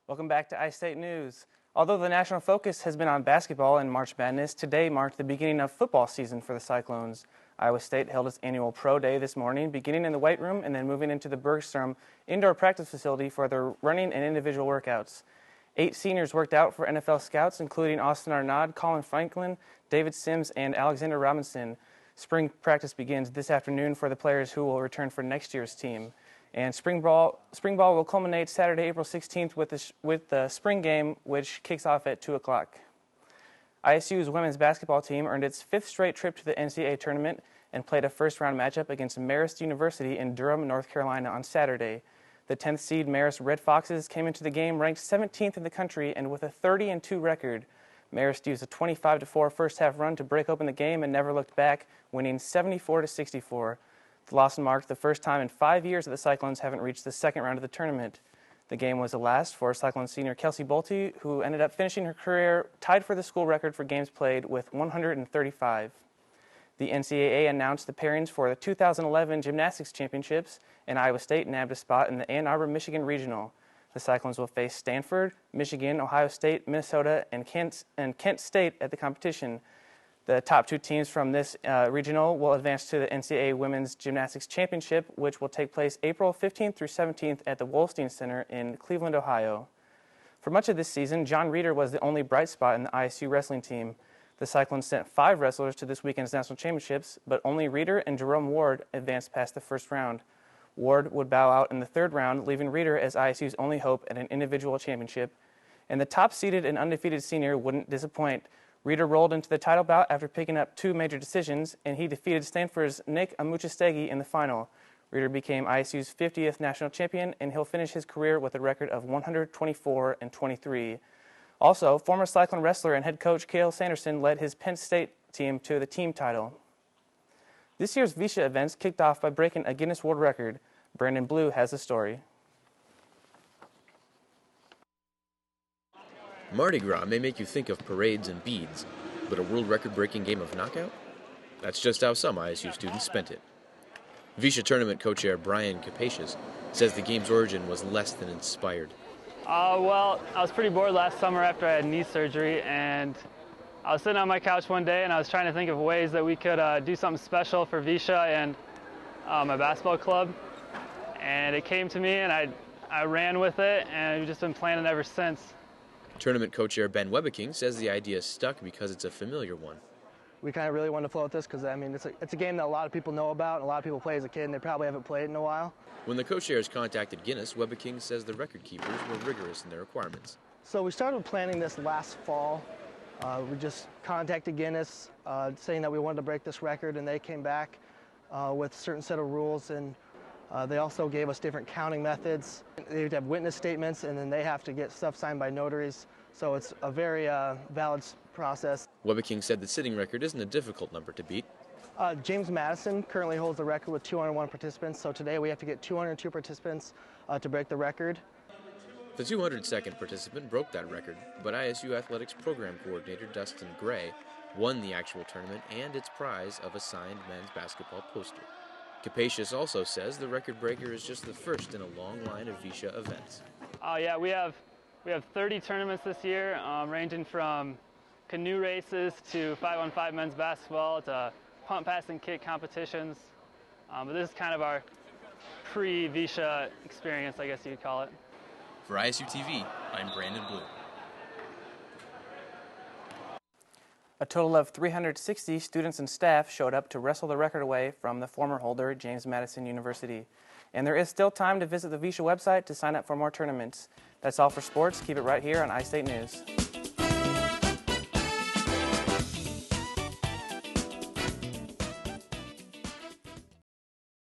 Welcome back to iState News. Although the national focus has been on basketball and March Madness, today marked the beginning of football season for the Cyclones. Iowa State held its annual Pro Day this morning, beginning in the weight room and then moving into the Bergstrom indoor practice facility for their running and individual workouts. 8 seniors worked out for NFL scouts, including Austin Arnaud, Colin Franklin, David Sims, and Alexander Robinson. Spring practice begins this afternoon for the players who will return for next year's team. And spring ball will culminate Saturday, April 16th with the spring game, which kicks off at 2 o'clock. ISU's women's basketball team earned its 5th straight trip to the NCAA tournament and played a first-round matchup against Marist University in Durham, North Carolina on Saturday. The 10th seed Marist Red Foxes came into the game ranked 17th in the country and with a 30-2 record. Marist used a 25-4 first-half run to break open the game and never looked back, winning 74-64. The loss marked the first time in 5 years that the Cyclones haven't reached the second round of the tournament. The game was the last for Cyclone senior Kelsey Bolte, who ended up finishing her career tied for the school record for games played with 135. The NCAA announced the pairings for the 2011 Gymnastics Championships, and Iowa State nabbed a spot in the Ann Arbor, Michigan Regional. The Cyclones will face Stanford, Michigan, Ohio State, Minnesota, and Kent State at the competition. The top 2 teams from this regional will advance to the NCAA Women's Gymnastics Championship, which will take place April 15th through 17th at the Wolstein Center in Cleveland, Ohio. For much of this season, John Reeder was the only bright spot in the ISU wrestling team. The Cyclones sent 5 wrestlers to this weekend's national championships, but only Reeder and Jerome Ward advanced past the first round. Ward would bow out in the 3rd round, leaving Reeder as ISU's only hope at an individual championship. And the top-seeded and undefeated senior wouldn't disappoint. Reeder rolled into the title bout after picking up 2 major decisions, and he defeated Stanford's Nick Amuchastegui in the final. Reeder became ISU's 50th national champion, and he'll finish his career with a record of 124-23. Also, former Cyclone wrestler and head coach Cale Sanderson led his Penn State team to the team title. This year's Visha events kicked off by breaking a Guinness World Record. Brandon Blue has the story. Mardi Gras may make you think of parades and beads, but a world record-breaking game of knockout? That's just how some ISU students spent it. Visha tournament co-chair Brian Capacious says the game's origin was less than inspired. Well, I was pretty bored last summer after I had knee surgery, and I was sitting on my couch one day and I was trying to think of ways that we could do something special for Visha and my basketball club. And it came to me and I ran with it, and we've just been planning ever since. Tournament co-chair Ben Webeking says the idea stuck because it's a familiar one. We kind of really wanted to float this because, I mean, it's a game that a lot of people know about and a lot of people play as a kid, and they probably haven't played in a while. When the co-chairs contacted Guinness, Webeking says the record keepers were rigorous in their requirements. So we started planning this last fall. We just contacted Guinness saying that we wanted to break this record, and they came back with a certain set of rules, and they also gave us different counting methods. They have witness statements, and then they have to get stuff signed by notaries. So it's a very valid process. Webeking said the sitting record isn't a difficult number to beat. James Madison currently holds the record with 201 participants. So today we have to get 202 participants to break the record. The 202nd participant broke that record, but ISU Athletics Program Coordinator Dustin Gray won the actual tournament and its prize of a signed men's basketball poster. Capacious also says the record breaker is just the first in a long line of Visha events. Yeah, we have 30 tournaments this year, ranging from canoe races to 5-on-5 men's basketball to punt, pass, and kick competitions. But this is kind of our pre-Visha experience, I guess you could call it. For ISU TV, I'm Brandon Blue. A total of 360 students and staff showed up to wrestle the record away from the former holder, James Madison University. And there is still time to visit the Visha website to sign up for more tournaments. That's all for sports. Keep it right here on iState News.